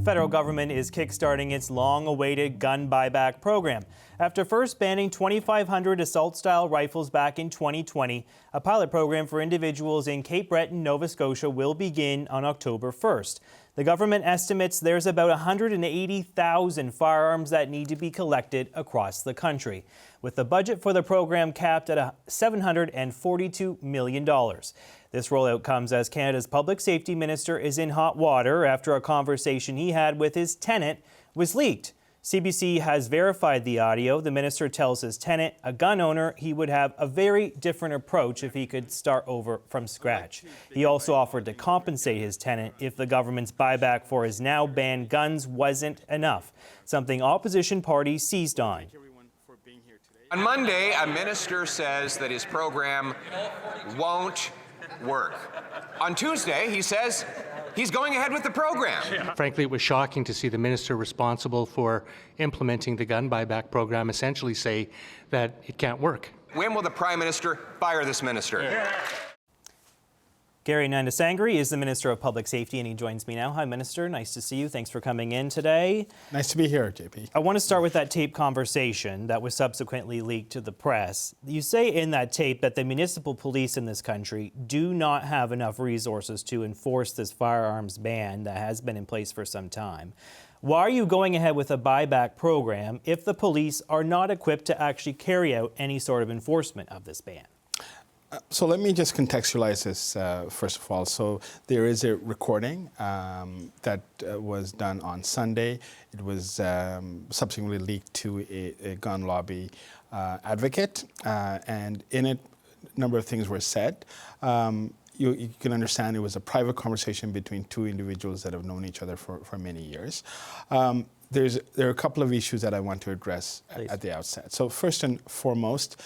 federal government is kickstarting its long-awaited gun buyback program. After first banning 2,500 assault-style rifles back in 2020, a pilot program for individuals in Cape Breton, Nova Scotia will begin on October 1st. The government estimates there's about 180,000 firearms that need to be collected across the country, with the budget for the program capped at $742 million. This rollout comes as Canada's Public Safety Minister is in hot water after a conversation he had with his tenant was leaked. CBC has verified the audio. The minister tells his tenant, a gun owner, he would have a very different approach if he could start over from scratch. He also offered to compensate his tenant if the government's buyback for his now banned guns wasn't enough, something opposition parties seized on. On Monday, a minister says that his program won't work. On Tuesday, he says he's going ahead with the program. Frankly, it was shocking to see the minister responsible for implementing the gun buyback program essentially say that it can't work. When will the Prime Minister fire this minister? Anandasangaree is the Minister of Public Safety, and he joins me now. Hi, Minister. Nice to see you. Thanks for coming in today. Nice to be here, JP. I want to start with that tape conversation that was subsequently leaked to the press. You say in that tape that the municipal police in this country do not have enough resources to enforce this firearms ban that has been in place for some time. Why are you going ahead with a buyback program if the police are not equipped to actually carry out any sort of enforcement of this ban? So let me just contextualize this first of all. So there is a recording that was done on Sunday. It was subsequently leaked to a gun lobby advocate, and in it, a number of things were said. You can understand it was a private conversation between two individuals that have known each other for many years. There are a couple of issues that I want to address at the outset. So first and foremost,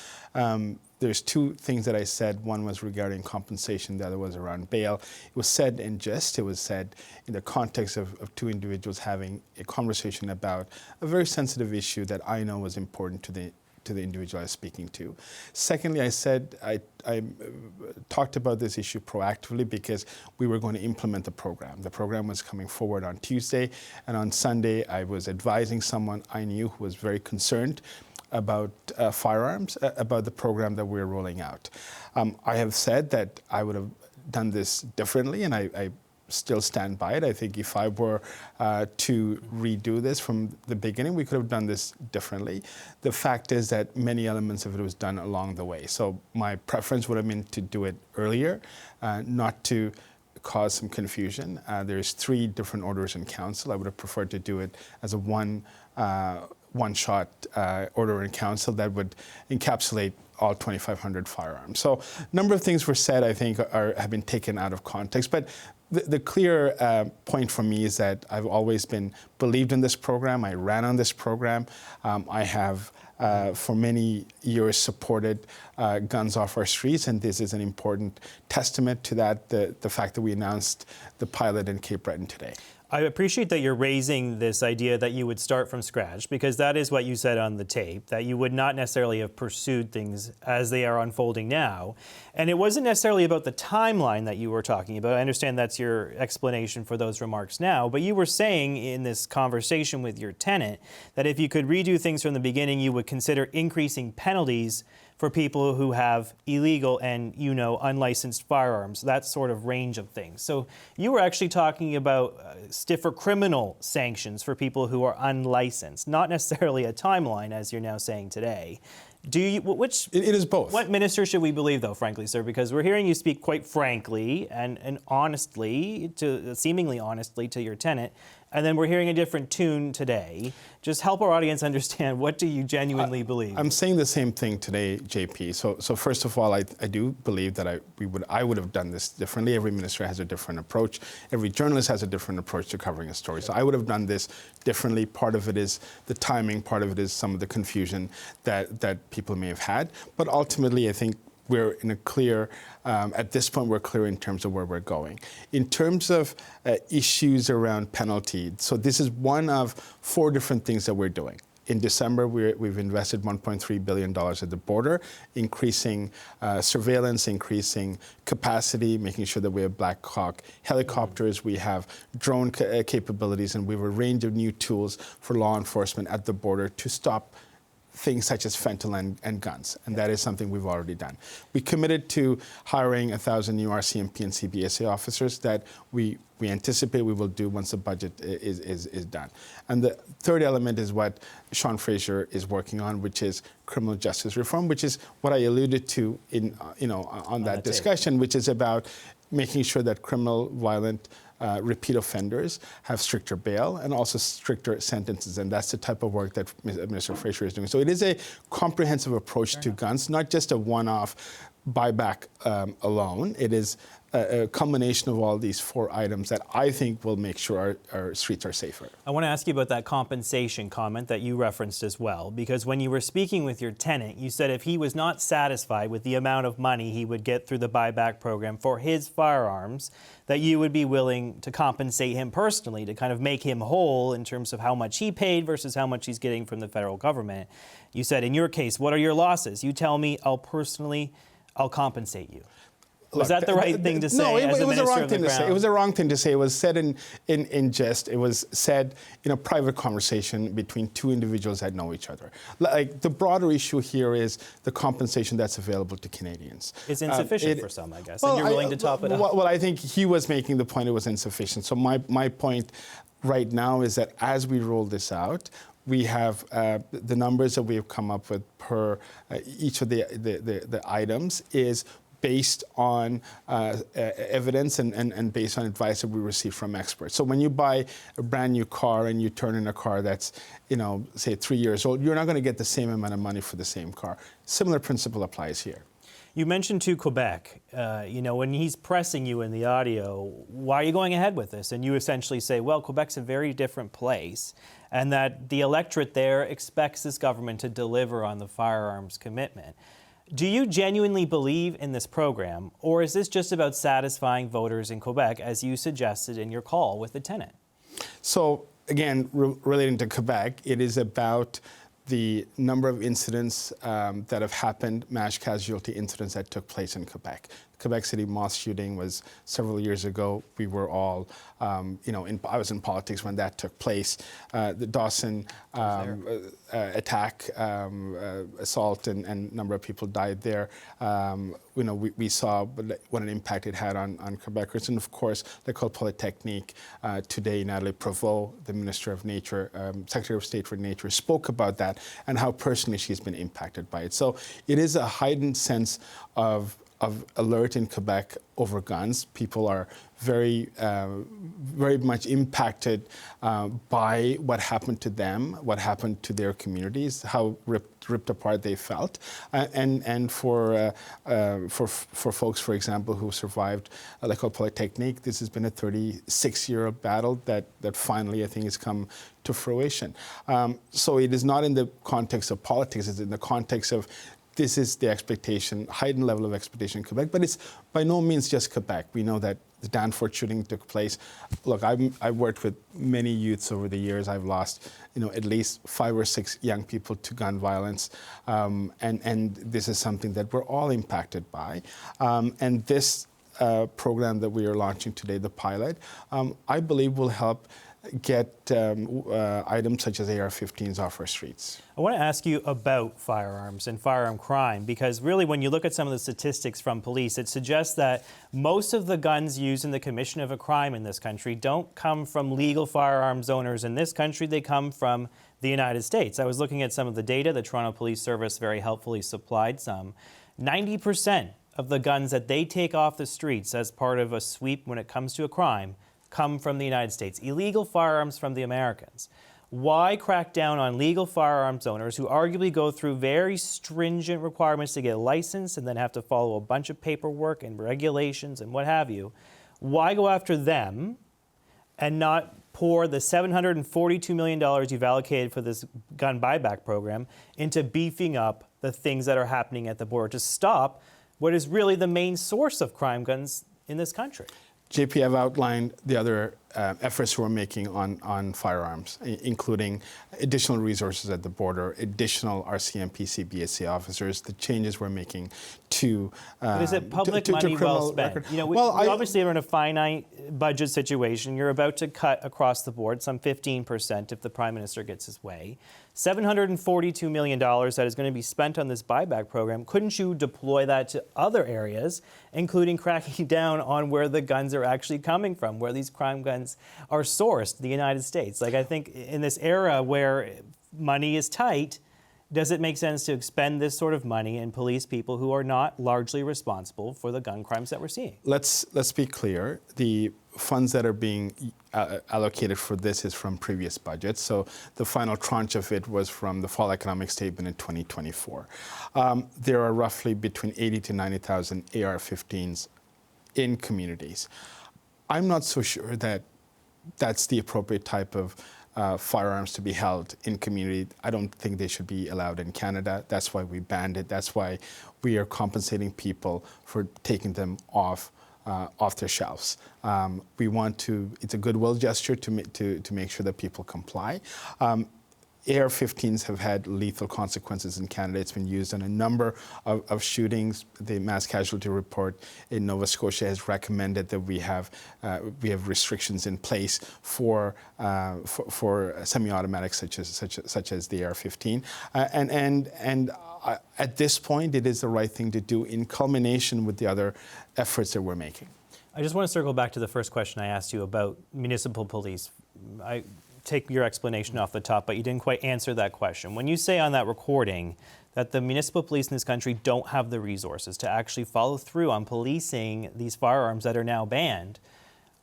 there's two things that I said. One was regarding compensation, the other was around bail. It was said in jest. It was said in the context of two individuals having a conversation about a very sensitive issue that I know was important to the individual I was speaking to. Secondly, I said I talked about this issue proactively because we were going to implement the program. The program was coming forward on Tuesday, and on Sunday I was advising someone I knew who was very concerned about firearms, about the program that we're rolling out. I have said that I would have done this differently, and I still stand by it. I think if I were to redo this from the beginning, we could have done this differently. The fact is that many elements of it was done along the way. So my preference would have been to do it earlier, not to cause some confusion. There's 3 different orders in council. I would have preferred to do it as a one-shot order in council that would encapsulate all 2,500 firearms. So a number of things were said, I think, have been taken out of context. But the clear point for me is that I've always believed in this program. I ran on this program. I have, for many years, supported guns off our streets, and this is an important testament to that, the fact that we announced the pilot in Cape Breton today. I appreciate that you're raising this idea that you would start from scratch, because that is what you said on the tape, that you would not necessarily have pursued things as they are unfolding now. And it wasn't necessarily about the timeline that you were talking about. I understand that's your explanation for those remarks now, but you were saying in this conversation with your tenant that if you could redo things from the beginning, you would consider increasing penalties for people who have illegal and, unlicensed firearms, that sort of range of things. So you were actually talking about stiffer criminal sanctions for people who are unlicensed, not necessarily a timeline, as you're now saying today. It is both. What minister should we believe, though, frankly, sir? Because we're hearing you speak quite frankly and honestly, seemingly honestly to your tenant, and then we're hearing a different tune today. Just help our audience understand, what do you genuinely believe? I'm saying the same thing today, JP. So first of all, I do believe that I would have done this differently. Every minister has a different approach. Every journalist has a different approach to covering a story. So I would have done this differently. Part of it is the timing. Part of it is some of the confusion that people may have had. But ultimately, I think we're in a clear, at this point, we're clear in terms of where we're going. In terms of issues around penalty, so this is one of 4 different things that we're doing. in December, we've invested $1.3 billion at the border, increasing surveillance, increasing capacity, making sure that we have Black Hawk helicopters, we have drone capabilities, and we have a range of new tools for law enforcement at the border to stop things such as fentanyl and guns, and that is something we've already done. We committed to hiring 1,000 new RCMP and CBSA officers that we anticipate we will do once the budget is done. And the third element is what Sean Fraser is working on, which is criminal justice reform, which is what I alluded to in on that discussion, which is about making sure that criminal, violent, repeat offenders have stricter bail and also stricter sentences, and that's the type of work that Minister Fraser is doing. So it is a comprehensive approach to guns, not just a one-off buyback alone. It is a combination of all these 4 items that I think will make sure our streets are safer. I want to ask you about that compensation comment that you referenced as well, because when you were speaking with your tenant, you said if he was not satisfied with the amount of money he would get through the buyback program for his firearms, that you would be willing to compensate him personally to kind of make him whole in terms of how much he paid versus how much he's getting from the federal government. You said, in your case, what are your losses? You tell me, I'll compensate you. Was that the right thing to say? No, it was a wrong thing to say. It was a wrong thing to say. It was said in jest. It was said in a private conversation between 2 individuals that know each other. Like, the broader issue here is the compensation that's available to Canadians. It's insufficient for some, I guess, and you're willing to top it up. Well, I think he was making the point it was insufficient. So my point right now is that as we roll this out, we have the numbers that we have come up with per each of the items is based on evidence and based on advice that we receive from experts. So when you buy a brand new car and you turn in a car that's, say 3 years old, you're not going to get the same amount of money for the same car. Similar principle applies here. You mentioned to Quebec, when he's pressing you in the audio, why are you going ahead with this? And you essentially say, well, Quebec's a very different place, and that the electorate there expects this government to deliver on the firearms commitment. Do you genuinely believe in this program, or is this just about satisfying voters in Quebec, as you suggested in your call with the tenant? So, again, relating to Quebec, it is about the number of incidents that have happened, mass casualty incidents that took place in Quebec. Quebec City mosque shooting was several years ago. We were all, I was in politics when that took place. The Dawson attack, assault, and a number of people died there. We saw what an impact it had on Quebecers. And of course, L'École Polytechnique, today Natalie Provost, the Minister of Nature, Secretary of State for Nature, spoke about that and how personally she's been impacted by it. So it is a heightened sense of alert in Quebec over guns. People are very much impacted by what happened to them, what happened to their communities, how ripped apart they felt, and for folks, for example, who survived L'École Polytechnique, this has been a 36-year battle that finally I think has come to fruition. So it is not in the context of politics; it's in the context of this is the expectation, heightened level of expectation in Quebec, but it's by no means just Quebec. We know that the Danforth shooting took place. Look, I've worked with many youths over the years. I've lost, at least 5 or 6 young people to gun violence, and this is something that we're all impacted by. And this program that we are launching today, the pilot, I believe will help get items such as AR-15s off our streets. I want to ask you about firearms and firearm crime, because really when you look at some of the statistics from police, it suggests that most of the guns used in the commission of a crime in this country don't come from legal firearms owners in this country, they come from the United States. I was looking at some of the data, the Toronto Police Service very helpfully supplied some. 90% of the guns that they take off the streets as part of a sweep when it comes to a crime come from the United States. Illegal firearms from the Americans. Why crack down on legal firearms owners who arguably go through very stringent requirements to get a license and then have to follow a bunch of paperwork and regulations and what have you? Why go after them and not pour the $742 million you've allocated for this gun buyback program into beefing up the things that are happening at the border to stop what is really the main source of crime guns in this country? JP, I've outlined the other efforts we're making on firearms, including additional resources at the border, additional RCMP, CBSA officers, the changes we're making to but is it public money well spent? Record. You know, we obviously are in a finite budget situation. You're about to cut across the board some 15% if the Prime Minister gets his way. $742 million that is going to be spent on this buyback program. Couldn't you deploy that to other areas, including cracking down on where the guns are actually coming from, where these crime guns are sourced, the United States? Like, I think in this era where money is tight, does it make sense to expend this sort of money and police people who are not largely responsible for the gun crimes that we're seeing? Let's be clear. The funds that are being allocated for this is from previous budgets. So the final tranche of it was from the fall economic statement in 2024. There are roughly between 80 to 90,000 AR-15s in communities. I'm not so sure that that's the appropriate type of firearms to be held in community. I don't think they should be allowed in Canada. That's why we banned it. That's why we are compensating people for taking them off their shelves. We want to. It's a goodwill gesture to make sure that people comply. AR-15s have had lethal consequences in Canada. It's been used in a number of shootings. The mass casualty report in Nova Scotia has recommended that we have restrictions in place for semi-automatics such as the AR-15. At this point, it is the right thing to do in culmination with the other efforts that we're making. I just want to circle back to the first question I asked you about municipal police. I take your explanation off the top, but you didn't quite answer that question. When you say on that recording that the municipal police in this country don't have the resources to actually follow through on policing these firearms that are now banned,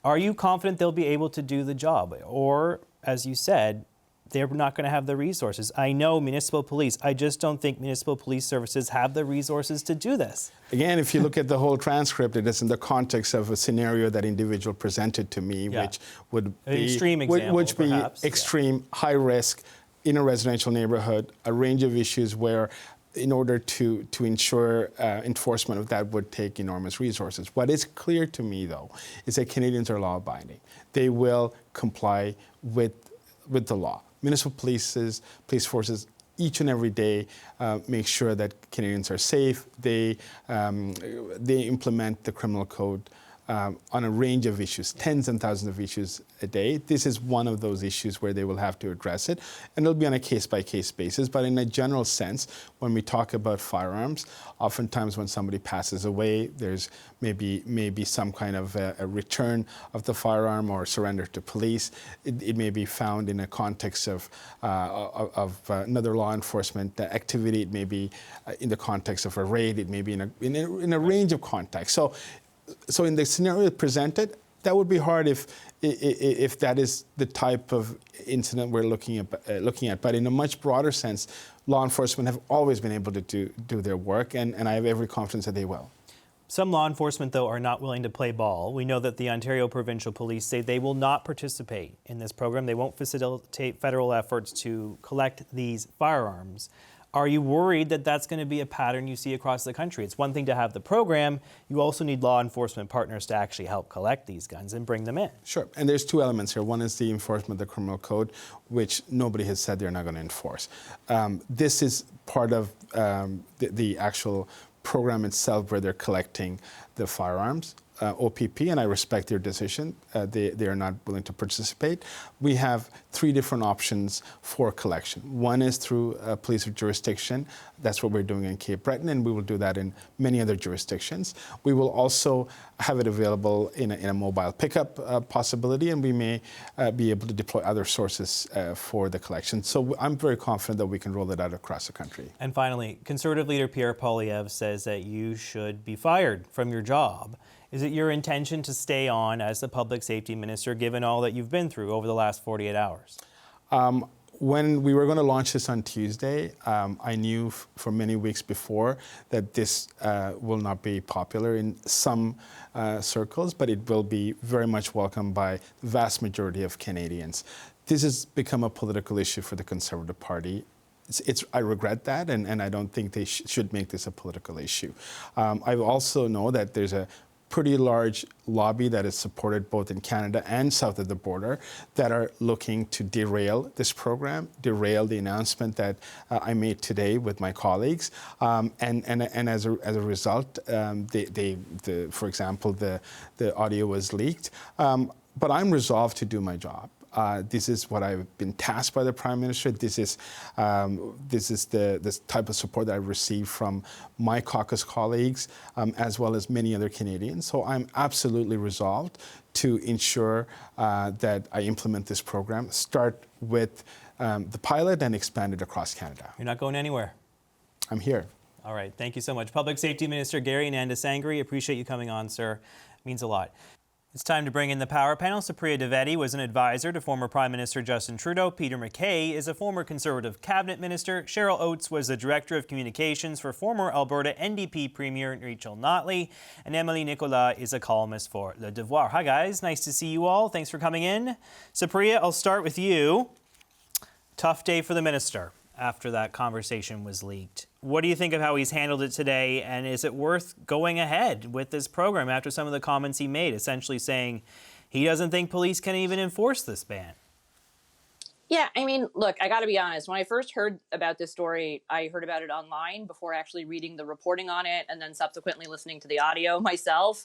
are you confident they'll be able to do the job? Or, as you said, they're not going to have the resources? I know municipal police. I just don't think municipal police services have the resources to do this. Again, if you look at the whole transcript, it is in the context of a scenario that individual presented to me, which would be extreme example, which be perhaps. extreme, high risk in a residential neighborhood, a range of issues where in order to ensure enforcement of that would take enormous resources. What is clear to me, though, is that Canadians are law-abiding. They will comply with the law. Municipal police forces each and every day make sure that Canadians are safe. They implement the criminal code on a range of issues, tens and thousands of issues a day. This is one of those issues where they will have to address it, and it'll be on a case-by-case basis. But in a general sense, when we talk about firearms, oftentimes when somebody passes away, there's maybe some kind of a return of the firearm or surrender to police. It may be found in a context of another law enforcement activity. It may be in the context of a raid. It may be in a range of contexts. So in the scenario presented, that would be hard if that is the type of incident we're looking at. But in a much broader sense, law enforcement have always been able to do their work, and I have every confidence that they will. Some law enforcement, though, are not willing to play ball. We know that the Ontario Provincial Police say they will not participate in this program. They won't facilitate federal efforts to collect these firearms. Are you worried that that's going to be a pattern you see across the country? It's one thing to have the program. You also need law enforcement partners to actually help collect these guns and bring them in. Sure. And there's two elements here. One is the enforcement of the criminal code, which nobody has said they're not going to enforce. This is part of the actual program itself where they're collecting the firearms. OPP, and I respect their decision. They are not willing to participate. We have three different options for collection. One is through police of jurisdiction. That's what we're doing in Cape Breton, and we will do that in many other jurisdictions. We will also have it available in a mobile pickup possibility, and we may be able to deploy other sources for the collection. So I'm very confident that we can roll it out across the country. And finally, Conservative leader Pierre Poilievre says that you should be fired from your job. Is it your intention to stay on as the public safety minister, given all that you've been through over the last 48 hours? When we were going to launch this on Tuesday, I knew for many weeks before that this will not be popular in some circles, but it will be very much welcomed by the vast majority of Canadians. This has become a political issue for the Conservative Party. I regret that, and I don't think they should make this a political issue. I also know that there's a pretty large lobby that is supported both in Canada and south of the border that are looking to derail this program, derail the announcement that I made today with my colleagues. And as a result, for example, the audio was leaked. But I'm resolved to do my job. This is what I've been tasked by the Prime Minister. This is the type of support that I've received from my caucus colleagues, as well as many other Canadians. So I'm absolutely resolved to ensure that I implement this program, start with the pilot and expand it across Canada. You're not going anywhere. I'm here. All right, thank you so much. Public Safety Minister Gary Anandasangaree, appreciate you coming on, sir. It means a lot. It's time to bring in the power panel. Supriya Dwivedi was an advisor to former Prime Minister Justin Trudeau. Peter MacKay is a former Conservative cabinet minister. Cheryl Oates was the Director of Communications for former Alberta NDP Premier Rachel Notley. And Emily Nicolas is a columnist for Le Devoir. Hi, guys. Nice to see you all. Thanks for coming in. Supriya, I'll start with you. Tough day for the minister after that conversation was leaked. What do you think of how he's handled it today, and is it worth going ahead with this program after some of the comments he made, essentially saying he doesn't think police can even enforce this ban? Yeah, I mean, look, I got to be honest. When I first heard about this story, I heard about it online before actually reading the reporting on it and then subsequently listening to the audio myself.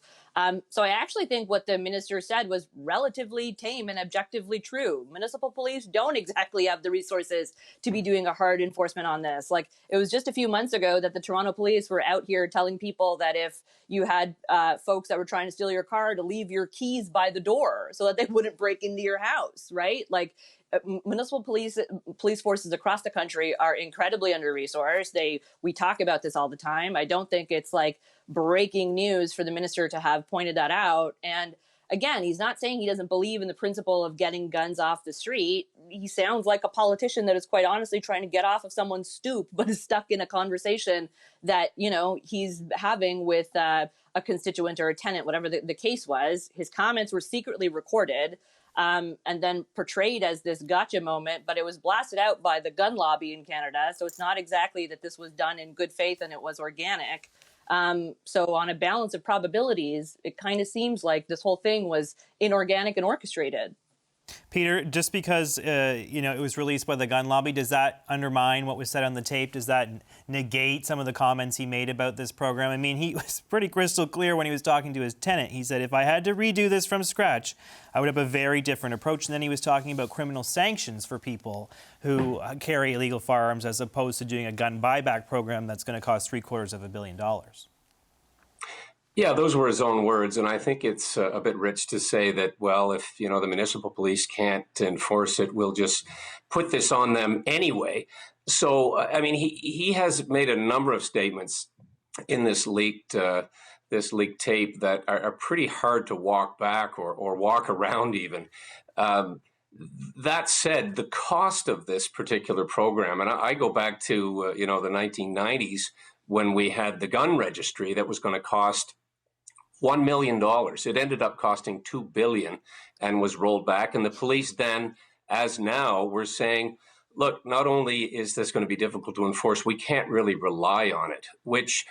So I actually think what the minister said was relatively tame and objectively true. Municipal police don't exactly have the resources to be doing a hard enforcement on this. Like, it was just a few months ago that the Toronto police were out here telling people that if you had folks that were trying to steal your car, to leave your keys by the door so that they wouldn't break into your house, right? Like, municipal police forces across the country are incredibly under-resourced. We talk about this all the time. I don't think it's like breaking news for the minister to have pointed that out. And again, he's not saying he doesn't believe in the principle of getting guns off the street. He sounds like a politician that is quite honestly trying to get off of someone's stoop, but is stuck in a conversation that, you know, he's having with a constituent or a tenant, whatever the case was. His comments were secretly recorded. And then portrayed as this gotcha moment, but it was blasted out by the gun lobby in Canada. So it's not exactly that this was done in good faith and it was organic. So on a balance of probabilities, it kind of seems like this whole thing was inorganic and orchestrated. Peter, just because it was released by the gun lobby, does that undermine what was said on the tape? Does that negate some of the comments he made about this program? I mean, he was pretty crystal clear when he was talking to his tenant. He said, if I had to redo this from scratch, I would have a very different approach. And then he was talking about criminal sanctions for people who carry illegal firearms, as opposed to doing a gun buyback program that's going to cost $750 million. Yeah, those were his own words, and I think it's a bit rich to say that, well, if the municipal police can't enforce it, we'll just put this on them anyway. So, I mean, he has made a number of statements in this leaked tape that are pretty hard to walk back or walk around even. That said, the cost of this particular program, and I go back to the 1990s when we had the gun registry that was going to cost $1 million. It ended up costing $2 billion and was rolled back. And the police then, as now, were saying, look, not only is this going to be difficult to enforce, we can't really rely on it, which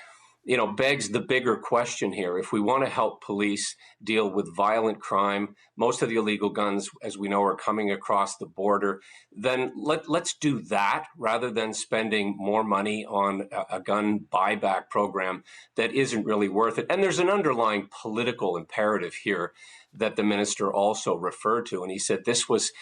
begs the bigger question here. If we want to help police deal with violent crime, most of the illegal guns, as we know, are coming across the border, then let's do that rather than spending more money on a gun buyback program that isn't really worth it. And there's an underlying political imperative here that the minister also referred to. And he said this was,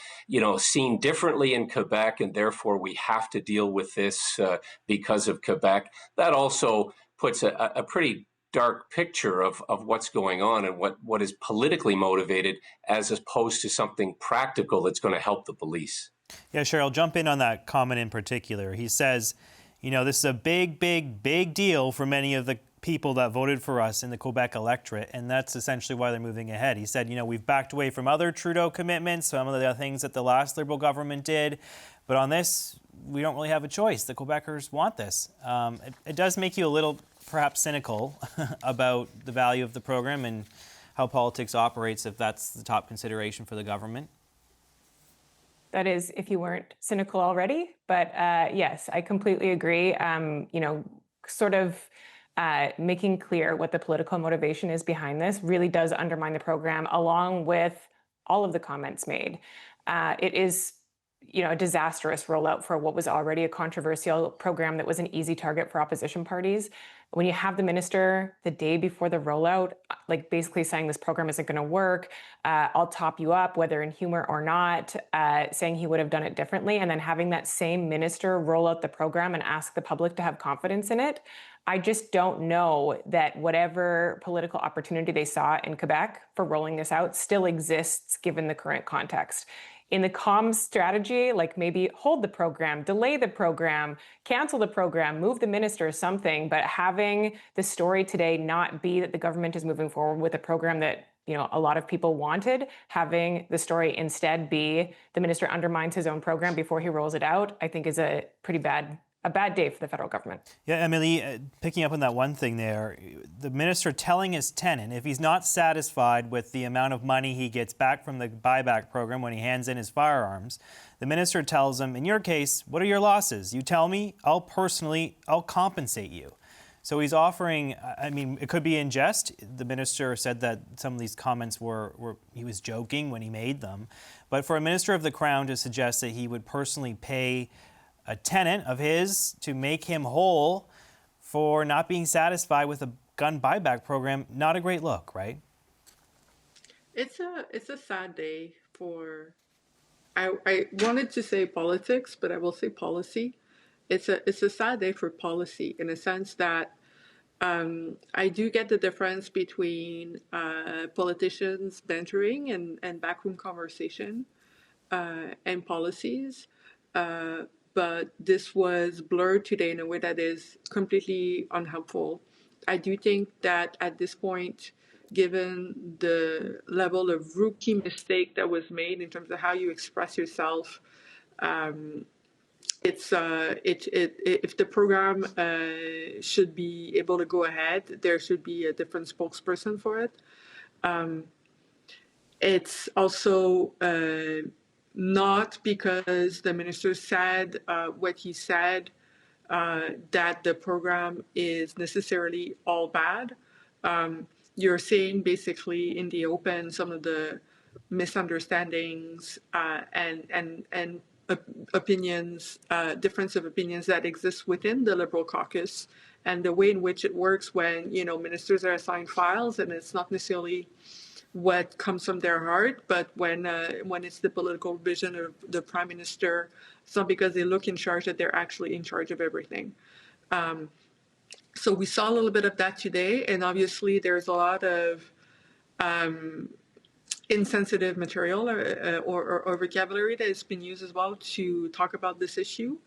seen differently in Quebec, and therefore we have to deal with this because of Quebec. That also puts a pretty dark picture of what's going on and what is politically motivated, as opposed to something practical that's going to help the police. Yeah, Cheryl, jump in on that comment in particular. He says, this is a big, big, big deal for many of the people that voted for us in the Quebec electorate, and that's essentially why they're moving ahead. He said, we've backed away from other Trudeau commitments, some of the things that the last Liberal government did, but on this, we don't really have a choice. The Quebecers want this. It does make you a little, perhaps, cynical about the value of the program and how politics operates if that's the top consideration for the government. That is, if you weren't cynical already. But yes, I completely agree. Sort of making clear what the political motivation is behind this really does undermine the program, along with all of the comments made. It is, a disastrous rollout for what was already a controversial program that was an easy target for opposition parties. When you have the minister the day before the rollout, like basically saying this program isn't going to work, I'll top you up, whether in humor or not, saying he would have done it differently, and then having that same minister roll out the program and ask the public to have confidence in it, I just don't know that whatever political opportunity they saw in Quebec for rolling this out still exists given the current context. In the comms strategy, like maybe hold the program, delay the program, cancel the program, move the minister, something, but having the story today not be that the government is moving forward with a program that a lot of people wanted, having the story instead be the minister undermines his own program before he rolls it out, I think is a bad day for the federal government. Yeah, Emily, picking up on that one thing there, the minister telling his tenant if he's not satisfied with the amount of money he gets back from the buyback program when he hands in his firearms, the minister tells him, in your case, what are your losses? You tell me, I'll compensate you. So he's offering, it could be in jest. The minister said that some of these comments he was joking when he made them. But for a minister of the Crown to suggest that he would personally pay a tenant of his to make him whole for not being satisfied with a gun buyback program, not a great look, right? It's a sad day for, I wanted to say politics, but I will say policy. It's a sad day for policy in a sense that I do get the difference between politicians bantering and backroom conversation and policies. But this was blurred today in a way that is completely unhelpful. I do think that at this point, given the level of rookie mistake that was made in terms of how you express yourself, if the program should be able to go ahead, there should be a different spokesperson for it. It's also not because the minister said what he said that the program is necessarily all bad. You're seeing basically in the open some of the misunderstandings and opinions, difference of opinions that exist within the Liberal caucus, and the way in which it works when ministers are assigned files and it's not necessarily what comes from their heart, but when it's the political vision of the prime minister, it's not because they look in charge that they're actually in charge of everything. So we saw a little bit of that today, and obviously there's a lot of insensitive material or vocabulary that has been used as well to talk about this issue.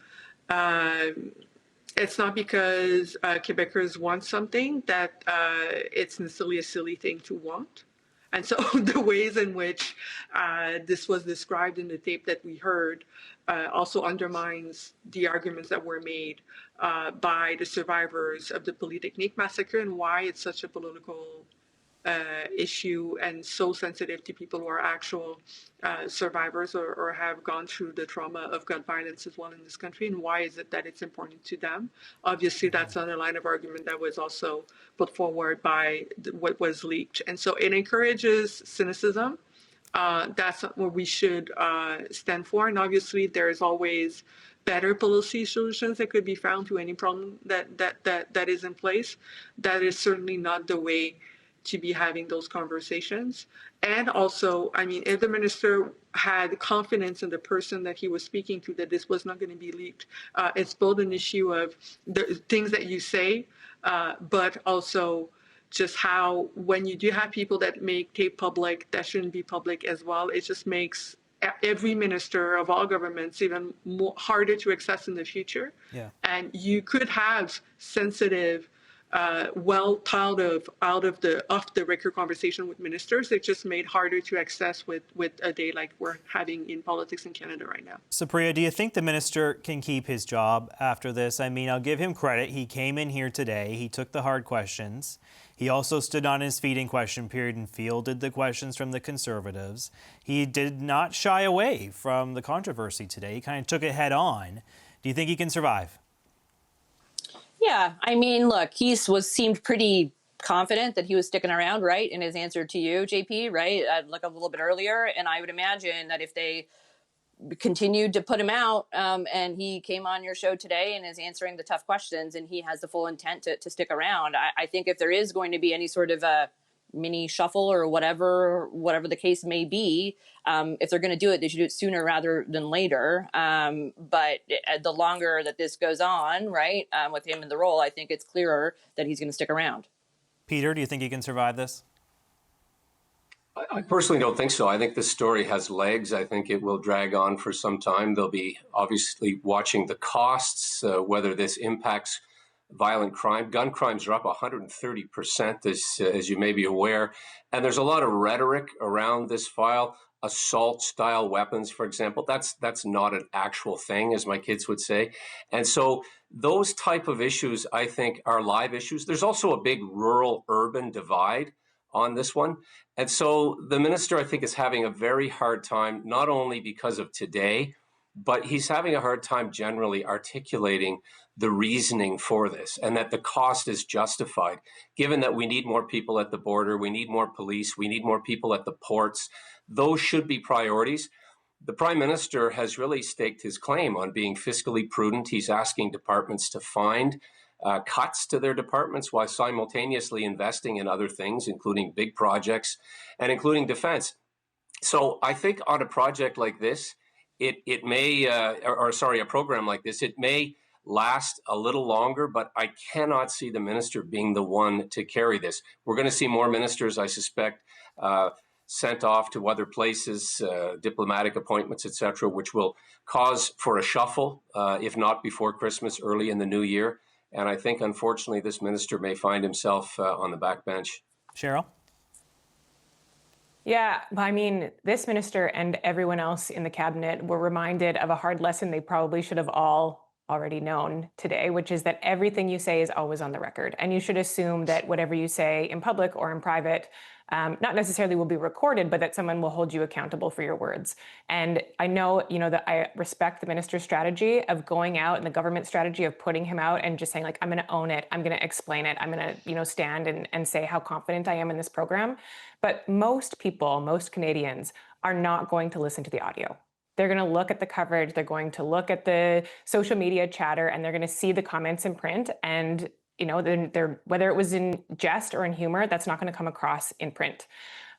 It's not because Quebecers want something that it's necessarily a silly thing to want. And so the ways in which this was described in the tape that we heard also undermines the arguments that were made by the survivors of the Polytechnique massacre and why it's such a political issue and so sensitive to people who are actual survivors or have gone through the trauma of gun violence as well in this country, and why is it that it's important to them. Obviously, that's another line of argument that was also put forward by what was leaked. And so it encourages cynicism. That's what we should stand for. And obviously, there's always better policy solutions that could be found to any problem that is in place. That is certainly not the way to be having those conversations. And also, if the minister had confidence in the person that he was speaking to, that this was not going to be leaked, it's both an issue of the things that you say, but also just how, when you do have people that make tape public that shouldn't be public as well, it just makes every minister of all governments even harder to access in the future. Yeah. And you could have sensitive, well thought of off the record conversation with ministers. It just made harder to access with a day like we're having in politics in Canada right now. Supriya, do you think the minister can keep his job after this? I'll give him credit. He came in here today. He took the hard questions. He also stood on his feet in question period and fielded the questions from the Conservatives. He did not shy away from the controversy today. He kind of took it head on. Do you think he can survive? Yeah, I mean, look, he seemed pretty confident that he was sticking around, right, in his answer to you, JP, right, like a little bit earlier. And I would imagine that if they continued to put him out, and he came on your show today and is answering the tough questions, and he has the full intent to stick around, I think if there is going to be any sort of a mini shuffle or whatever the case may be, if they're going to do it, they should do it sooner rather than later. But the longer that this goes on, right, with him in the role, I think it's clearer that he's going to stick around. Peter, do you think he can survive this? I personally don't think so. I think this story has legs. I think it will drag on for some time. They'll be obviously watching the costs, whether this impacts violent crime. Gun crimes are up 130%, as you may be aware. And there's a lot of rhetoric around this file. Assault-style weapons, for example, that's not an actual thing, as my kids would say. And so those type of issues, I think, are live issues. There's also a big rural-urban divide on this one. And so the minister, I think, is having a very hard time, not only because of today, but he's having a hard time generally articulating the reasoning for this, and that the cost is justified, given that we need more people at the border, we need more police, we need more people at the ports. Those should be priorities. The Prime Minister has really staked his claim on being fiscally prudent. He's asking departments to find cuts to their departments while simultaneously investing in other things, including big projects and including defense. So I think on a project like this, it may, a program like this, it may last a little longer, but I cannot see the minister being the one to carry this. We're going to see more ministers, I suspect, sent off to other places, diplomatic appointments, etc., which will cause for a shuffle, if not before Christmas, early in the new year. And I think, unfortunately, this minister may find himself on the backbench. Cheryl? Yeah, I mean, this minister and everyone else in the cabinet were reminded of a hard lesson they probably should have all already known today, which is that everything you say is always on the record. And you should assume that whatever you say in public or in private, not necessarily will be recorded, but that someone will hold you accountable for your words. And I know, that I respect the minister's strategy of going out and the government strategy of putting him out and just saying, like, I'm going to own it, I'm going to explain it, I'm going to, stand and say how confident I am in this program. But most people, most Canadians are not going to listen to the audio. They're going to look at the coverage, they're going to look at the social media chatter, and they're going to see the comments in print. And, whether it was in jest or in humor, that's not going to come across in print.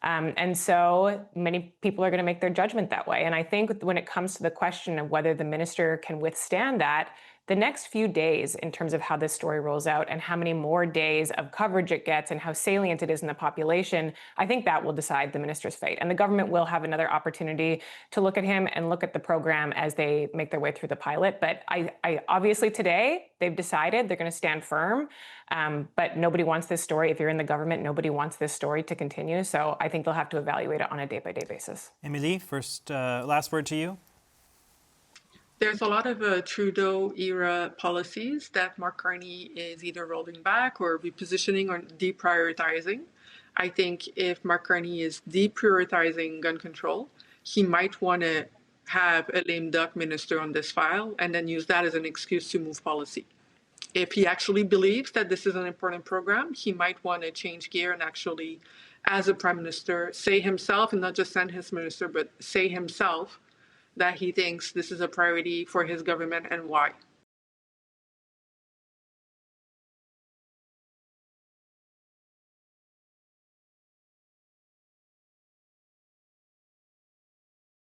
And so many people are going to make their judgment that way. And I think when it comes to the question of whether the minister can withstand that, the next few days in terms of how this story rolls out and how many more days of coverage it gets and how salient it is in the population, I think that will decide the minister's fate. And the government will have another opportunity to look at him and look at the program as they make their way through the pilot. But I obviously today they've decided they're going to stand firm. But nobody wants this story. If you're in the government, nobody wants this story to continue. So I think they'll have to evaluate it on a day-by-day basis. Emily, last word to you. There's a lot of Trudeau-era policies that Mark Carney is either rolling back or repositioning or deprioritizing. I think if Mark Carney is deprioritizing gun control, he might want to have a lame duck minister on this file and then use that as an excuse to move policy. If he actually believes that this is an important program, he might want to change gear and actually, as a prime minister, say himself, and not just send his minister, but say himself, that he thinks this is a priority for his government and why.